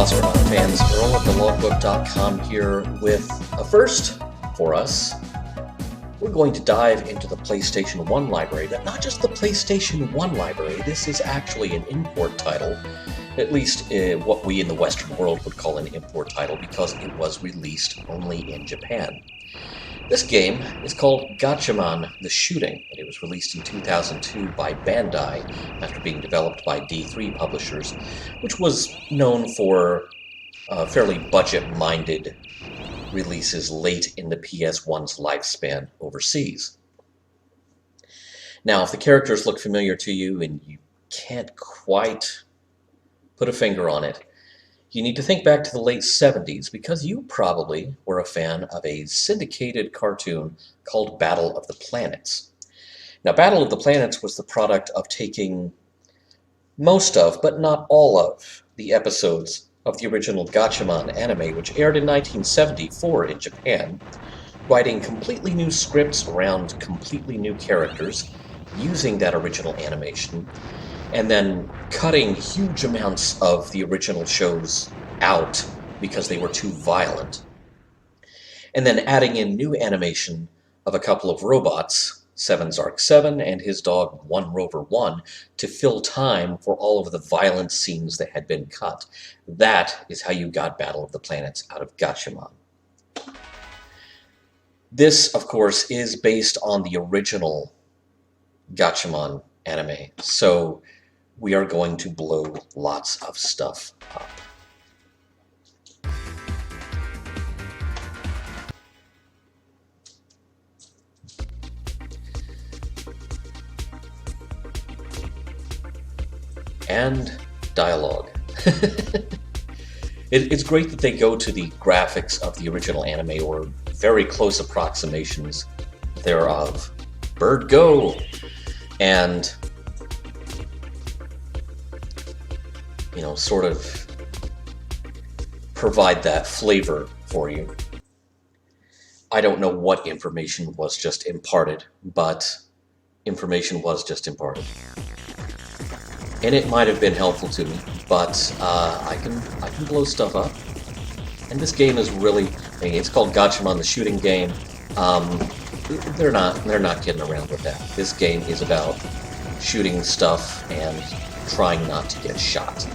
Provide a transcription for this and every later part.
Phosphor Dot fans, Earl at thelogbook.com here with a first for us. We're going to dive into the PlayStation 1 library, but not just the PlayStation 1 library. This is actually an import title, at least what we in the Western world would call an import title, because it was released only in Japan. This game is called Gatchaman, The Shooting, and it was released in 2002 by Bandai after being developed by D3 Publishers, which was known for fairly budget-minded releases late in the PS1's lifespan overseas. Now, if the characters look familiar to you and you can't quite put a finger on it, you need to think back to the late 70s, because you probably were a fan of a syndicated cartoon called Battle of the Planets. Now, Battle of the Planets was the product of taking most of, but not all of, the episodes of the original Gatchaman anime, which aired in 1974 in Japan, writing completely new scripts around completely new characters, using that original animation, and then cutting huge amounts of the original shows out because they were too violent. And then adding in new animation of a couple of robots, 7 Zark 7 and his dog 1 Rover 1, to fill time for all of the violent scenes that had been cut. That is how you got Battle of the Planets out of Gatchaman. This, of course, is based on the original Gatchaman anime, so we are going to blow lots of stuff up. And dialogue. It's great that they go to the graphics of the original anime, or very close approximations thereof. Bird go! And sort of provide that flavor for you. I don't know what information was just imparted, but information was just imparted. And it might have been helpful to me, but I can blow stuff up. And this game is really, it's called Gatchaman, the shooting game. They're not kidding around with that. This game is about shooting stuff and trying not to get shot.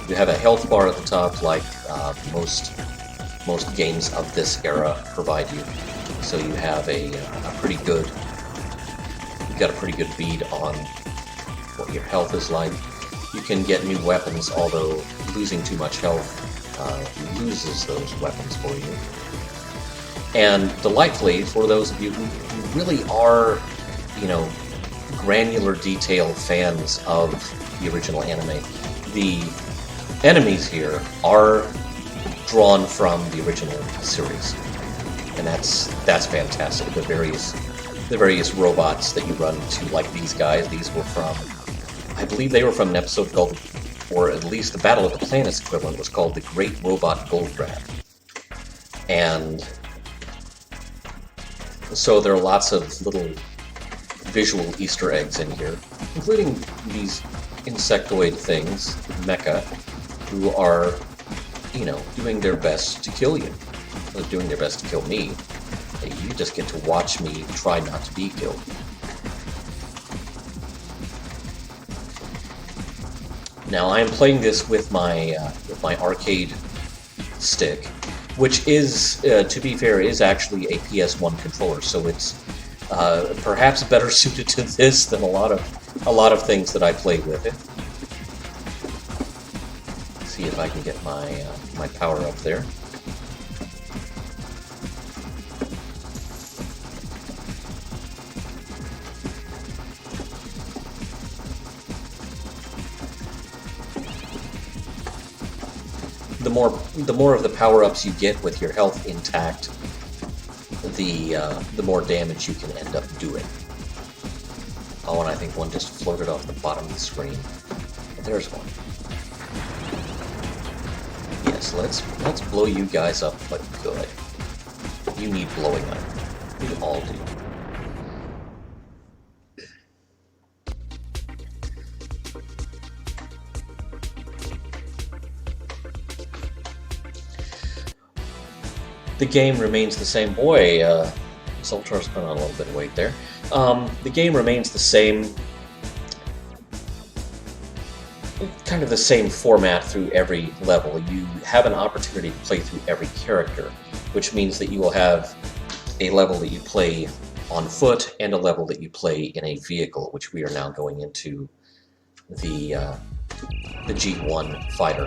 You have a health bar at the top, like most games of this era provide you. So you have you've got a pretty good bead on what your health is like. You can get new weapons, although losing too much health loses those weapons for you. And delightfully, for those of you who really are, granular detail fans of the original anime, the enemies here are drawn from the original series, and that's fantastic. The various robots that you run into, like these guys, these were from, I believe they were from an episode called, or at least the Battle of the Planets equivalent was called The Great Robot Gold Grab. And so there are lots of little visual Easter eggs in here, including these insectoid things, mecha, who are, doing their best to kill you. They're doing their best to kill me. You just get to watch me try not to be killed. Now, I am playing this with my arcade stick, which is, to be fair, is actually a PS1 controller, so it's perhaps better suited to this than a lot of things that I play with it. Let's see if I can get my power up there. The more of the power-ups you get with your health intact, the more damage you can end up doing. Oh, and I think one just floated off the bottom of the screen. There's one. Yes, let's blow you guys up, but good. You need blowing up. We all do. the game remains the same. Boy, Zoltar's put on a little bit of weight there. The game remains the same, kind of the same format through every level. You have an opportunity to play through every character, which means that you will have a level that you play on foot and a level that you play in a vehicle, which we are now going into the G1 fighter,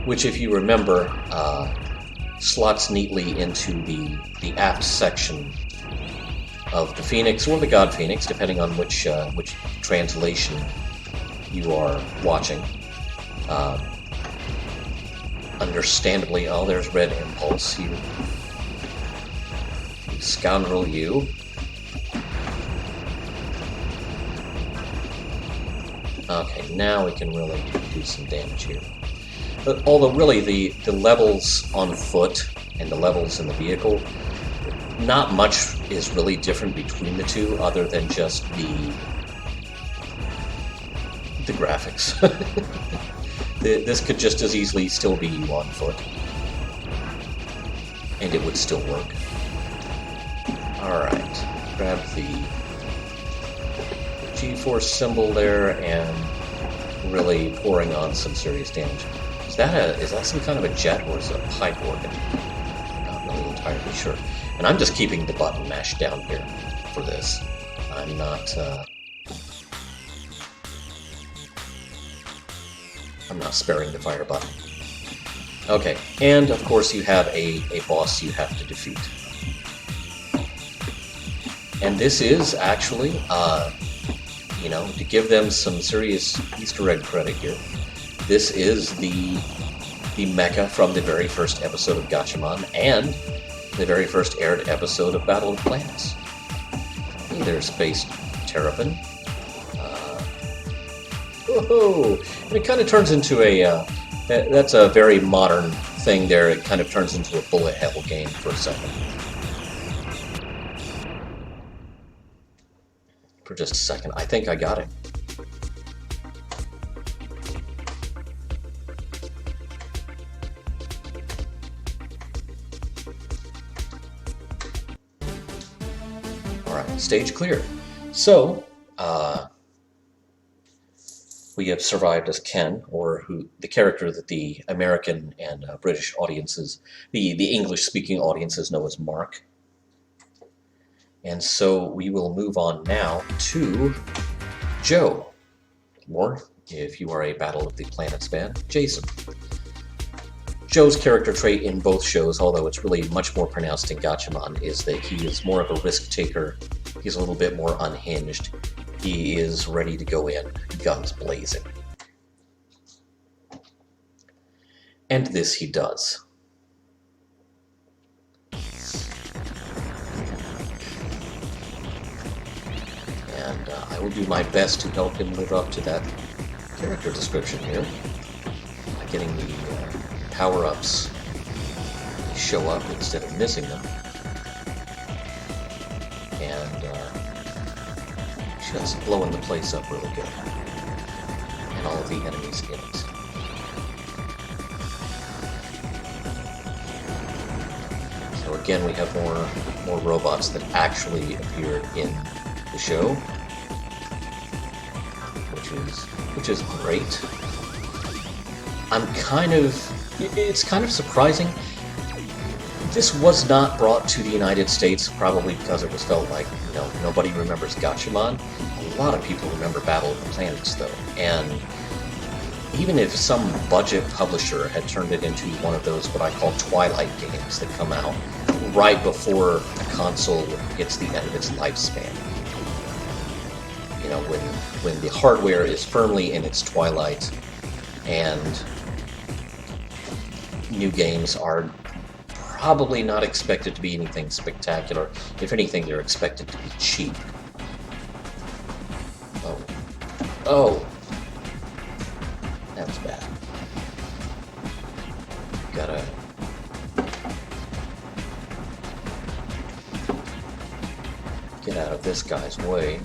which, if you remember, slots neatly into the aft section of the Phoenix or the God Phoenix, depending on which translation you are watching. Understandably, oh, there's Red Impulse. You scoundrel, you. Okay, now we can really do some damage here. But although really the levels on foot and the levels in the vehicle, not much is really different between the two, other than just the graphics. This could just as easily still be you on foot, and it would still work. Alright, grab the G-force symbol there and really pouring on some serious damage. Is that some kind of a jet, or is it a pipe organ? I'm not really entirely sure. And I'm just keeping the button mashed down here for this. I'm not sparing the fire button. Okay, and of course you have a boss you have to defeat. And this is actually, to give them some serious Easter egg credit here, this is the mecha from the very first episode of Gatchaman and the very first aired episode of Battle of the Planets. Hey there, Space Terrapin. And it kind of turns into that's a very modern thing there. It kind of turns into a bullet hell game for a second. For just a second. I think I got it. Alright, stage clear. So, we have survived as Ken, or the character that the American and British audiences, the English-speaking audiences know as Mark. And so we will move on now to Joe, or if you are a Battle of the Planets fan, Jason. Joe's character trait in both shows, although it's really much more pronounced in Gatchaman, is that he is more of a risk-taker. He's a little bit more unhinged. He is ready to go in, guns blazing. And this he does. And I will do my best to help him live up to that character description here, by getting the power-ups to show up instead of missing them. And just blowing the place up really good. And all of the enemies in it. So again, we have more robots that actually appeared in the show, which is great. It's kind of surprising. This was not brought to the United States, probably because it was felt like, nobody remembers Gatchaman. A lot of people remember Battle of the Planets, though. And even if some budget publisher had turned it into one of those, what I call Twilight games that come out right before a console hits the end of its lifespan. When the hardware is firmly in its twilight and new games are probably not expected to be anything spectacular. If anything, they're expected to be cheap. Oh. That's bad. Gotta... get out of this guy's way.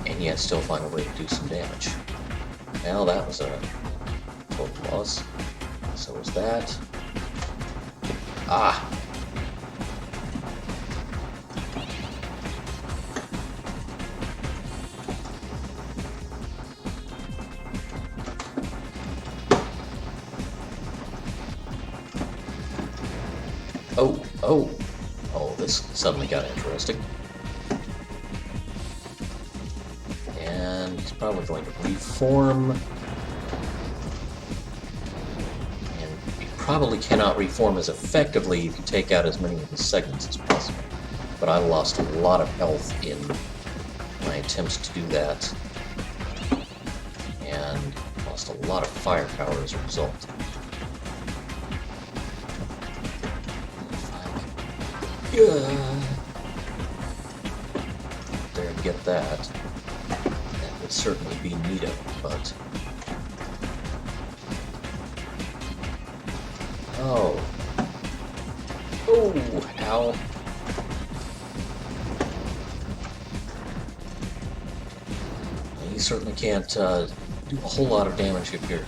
And yet still find a way to do some damage. Well, that was a total loss. So was that. Ah! Oh, this suddenly got interesting. And he's probably going to reform. And he probably cannot reform as effectively if you take out as many of his segments as possible. But I lost a lot of health in my attempts to do that. And lost a lot of firepower as a result. There and get that. That would certainly be neato, but... Oh. Oh, ow. You certainly can't do a whole lot of damage if you're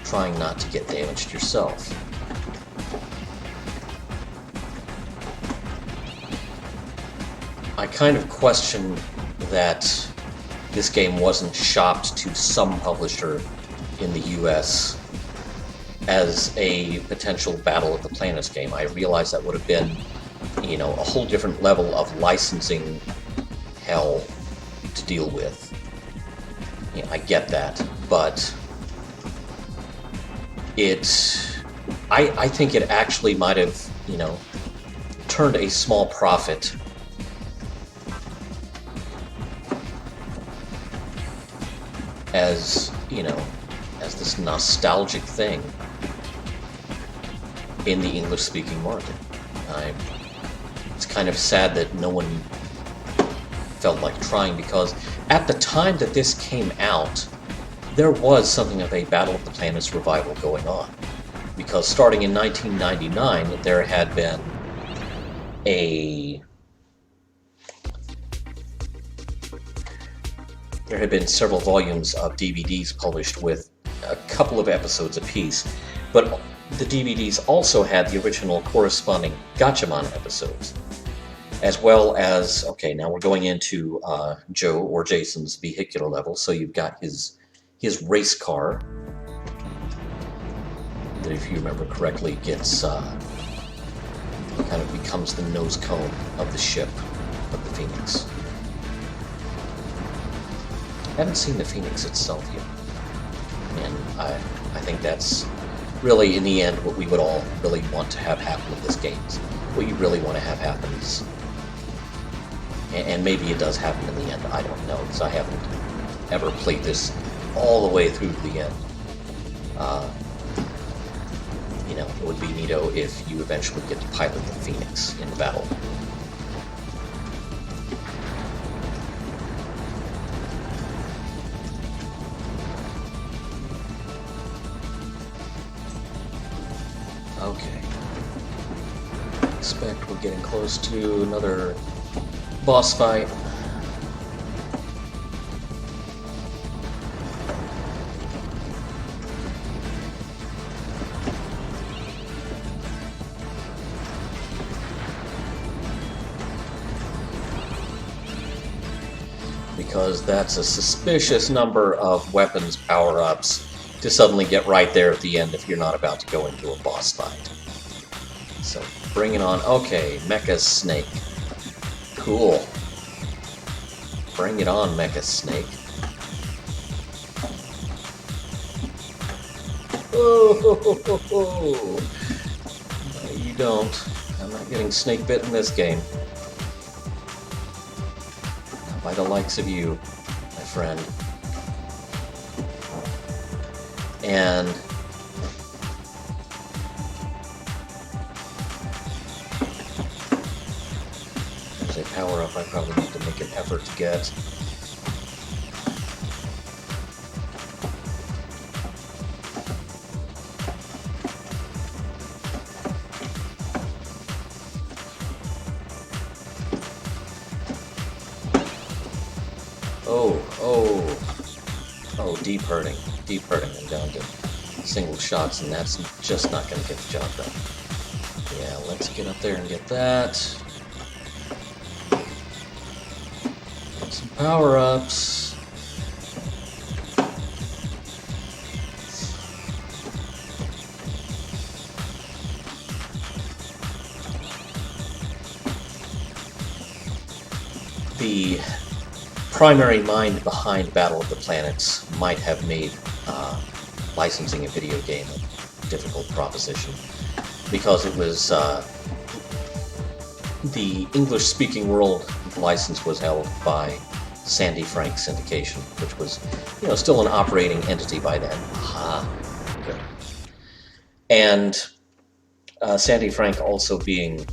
trying not to get damaged yourself. I kind of question that this game wasn't shopped to some publisher in the US as a potential Battle of the Planets game. I realize that would have been, you know, a whole different level of licensing hell to deal with. You know, I get that, but I think it actually might have, you know, turned a small profit as, you know, as this nostalgic thing in the English-speaking market. It's kind of sad that no one felt like trying, because at the time that this came out, there was something of a Battle of the Planets revival going on. Because starting in 1999, there had been several volumes of DVDs published with a couple of episodes apiece, but the DVDs also had the original corresponding Gatchaman episodes, as well as, okay, now we're going into Joe or Jason's vehicular level, so you've got his race car, that if you remember correctly gets, kind of becomes the nose cone of the ship of the Phoenix. I haven't seen the Phoenix itself yet, and I think that's really, in the end, what we would all really want to have happen in this game. What you really want to have happen is, and maybe it does happen in the end, I don't know, because I haven't ever played this all the way through to the end. You know, it would be neato if you eventually get to pilot the Phoenix in battle. Okay. I expect we're getting close to another boss fight. Because that's a suspicious number of weapons power-ups to suddenly get right there at the end if you're not about to go into a boss fight. So, bring it on. Okay, Mecha Snake. Cool. Bring it on, Mecha Snake. Oh, no, you don't. I'm not getting snake bit in this game. Not by the likes of you, my friend. And there's a power-up I probably need to make an effort to get. Oh, deep hurting. deep hurting. I'm down to single shots, and that's just not going to get the job done. Yeah, let's get up there and get that. Get some power-ups. The primary mind behind Battle of the Planets might have made licensing a video game a difficult proposition, because it was the English-speaking world license was held by Sandy Frank Syndication, which was, you know, still an operating entity by then. Good. And Sandy Frank also being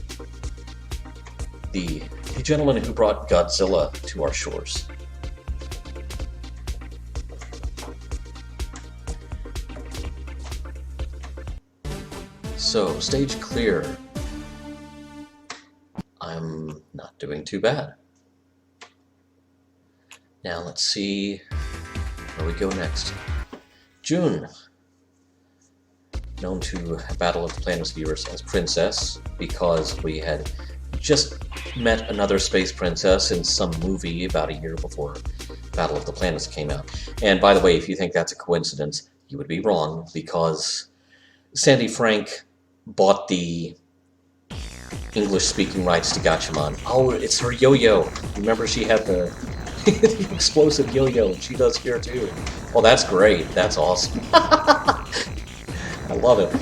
the gentleman who brought Godzilla to our shores. So, stage clear. I'm not doing too bad. Now let's see where we go next. June. Known to Battle of the Planets viewers as Princess, because we had just met another space princess in some movie about a year before Battle of the Planets came out. And by the way, if you think that's a coincidence, you would be wrong, because Sandy Frank bought the English-speaking rights to Gatchaman. Oh, it's her yo-yo. Remember, she had the explosive yo-yo, and she does here too. Well, that's great. That's awesome. I love it.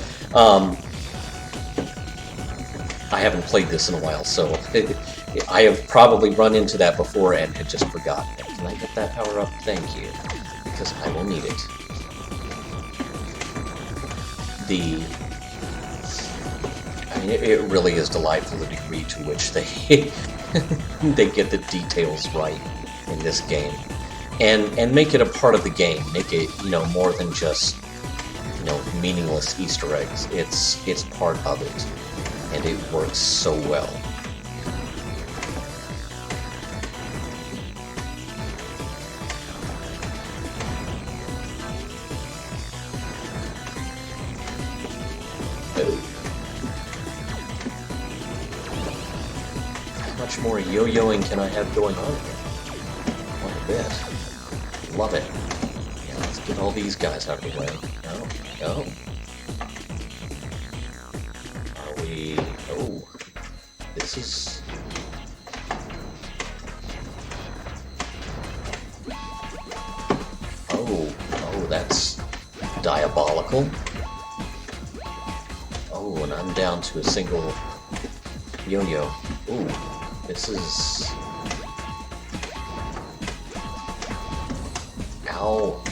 I haven't played this in a while, so I have probably run into that before and had just forgotten it. Can I get that power up? Thank you, because I will need it. I mean, it really is delightful the degree to which they they get the details right in this game, and make it a part of the game. Make it, you know, more than just, you know, meaningless Easter eggs. It's part of it, and it works so well. How much more yo-yoing can I have going on here? Quite a bit. Love it. Yeah, let's get all these guys out of the way. Go. Are we... Oh. This is... Oh, that's diabolical. Oh, and I'm down to a single yo-yo. Ooh, this is... Ow.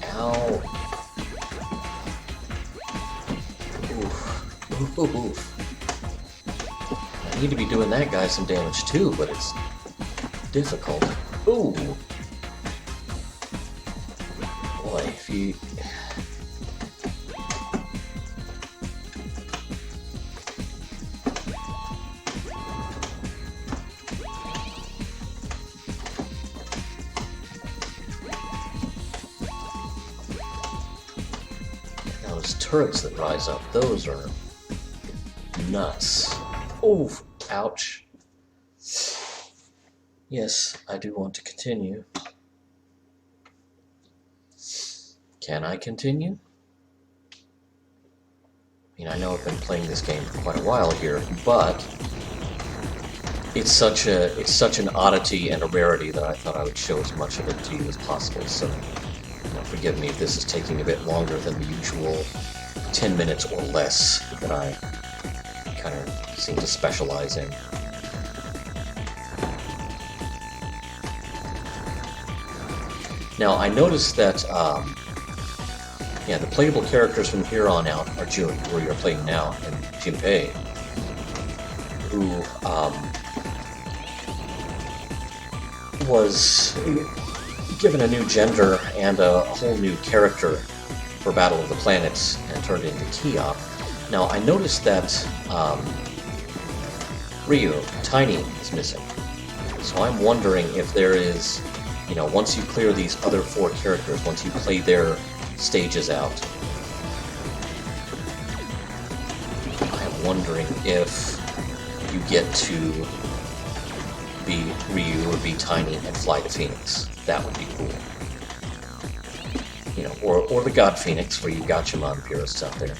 Ow. Oof. Oof. I need to be doing that guy some damage too, but it's difficult. Ooh. Boy, if you... Those turrets that rise up, those are nuts. Oh, ouch. Yes, I do want to continue. Can I continue? I mean, I know I've been playing this game for quite a while here, but it's such an oddity and a rarity that I thought I would show as much of it to you as possible. So, you know, forgive me if this is taking a bit longer than the usual 10 minutes or less that I kind of seem to specialize in. Now, I noticed that, the playable characters from here on out are June, who you're playing now, and Jinpei, who was given a new gender and a whole new character for Battle of the Planets and turned into Kiop. Now, I noticed that Ryu, Tiny, is missing. So I'm wondering if there is, you know, once you clear these other 4 characters, once you play their stages out, I'm wondering if you get to be Ryu or be Tiny and fly the Phoenix. That would be cool. You know, or the God Phoenix for you Gatchaman purists out there.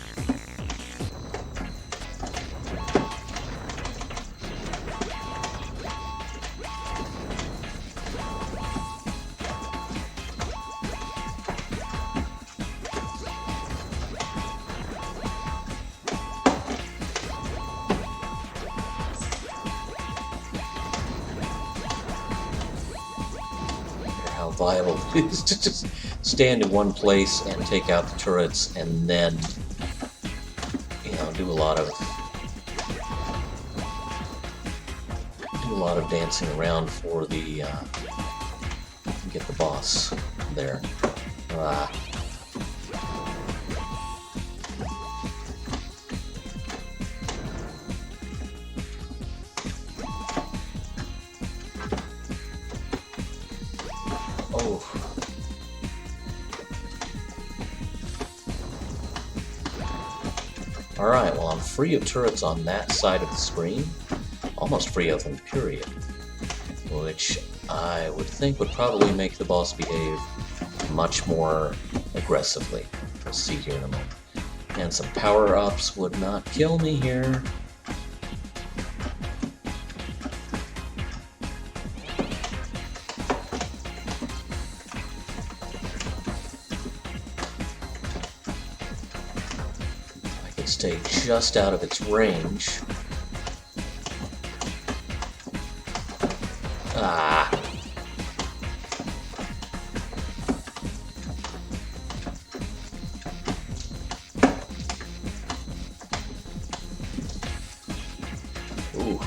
How viable it is to just stand in one place and take out the turrets and then, you know, do a lot of dancing around for the get the boss there. Oh. Alright, well, I'm free of turrets on that side of the screen. Almost free of them, period. Which I would think would probably make the boss behave much more aggressively. We'll see here in a moment. And some power-ups would not kill me here. Stay just out of its range. Ah. Ooh.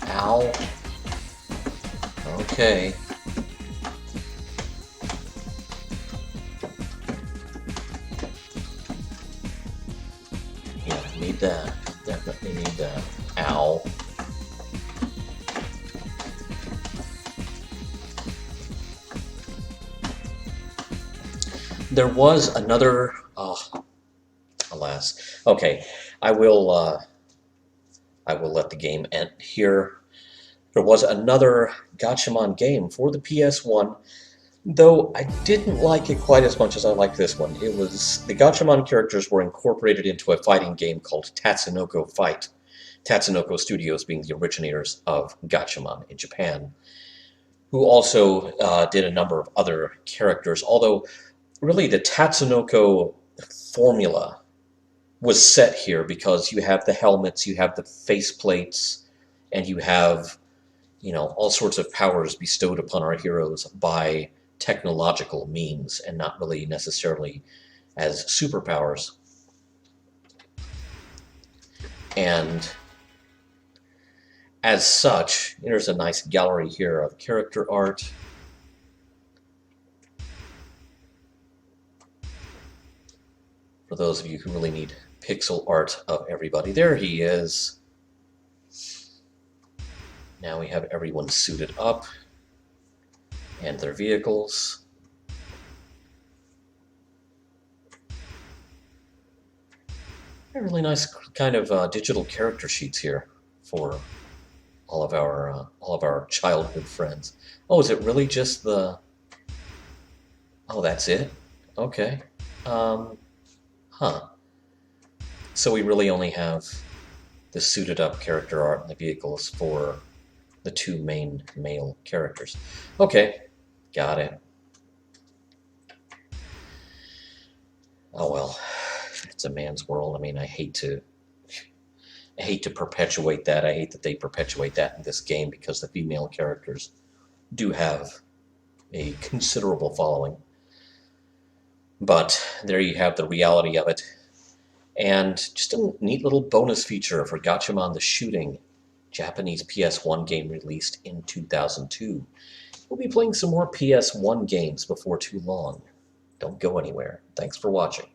Ow. Okay. Yeah, need that. Definitely need that. Ow. There was another... Oh, alas. Okay, I will let the game end here. There was another Gatchaman game for the PS1, though I didn't like it quite as much as I liked this one. It was, the Gatchaman characters were incorporated into a fighting game called Tatsunoko Fight. Tatsunoko Studios being the originators of Gatchaman in Japan, who also did a number of other characters, although really the Tatsunoko formula was set here because you have the helmets, you have the faceplates, and you have, you know, all sorts of powers bestowed upon our heroes by technological means and not really necessarily as superpowers. And as such, there's a nice gallery here of character art. For those of you who really need pixel art of everybody, there he is. Now we have everyone suited up and their vehicles. A really nice kind of digital character sheets here for all of our childhood friends. Oh, is it really just the... Oh, that's it? Okay. Huh. So we really only have the suited up character art and the vehicles for the 2 main male characters. Okay, got it. Oh well, it's a man's world. I mean, I hate to perpetuate that. I hate that they perpetuate that in this game because the female characters do have a considerable following. But there you have the reality of it. And just a neat little bonus feature for Gatchaman the Shooting, Japanese PS1 game released in 2002. We'll be playing some more PS1 games before too long. Don't go anywhere. Thanks for watching.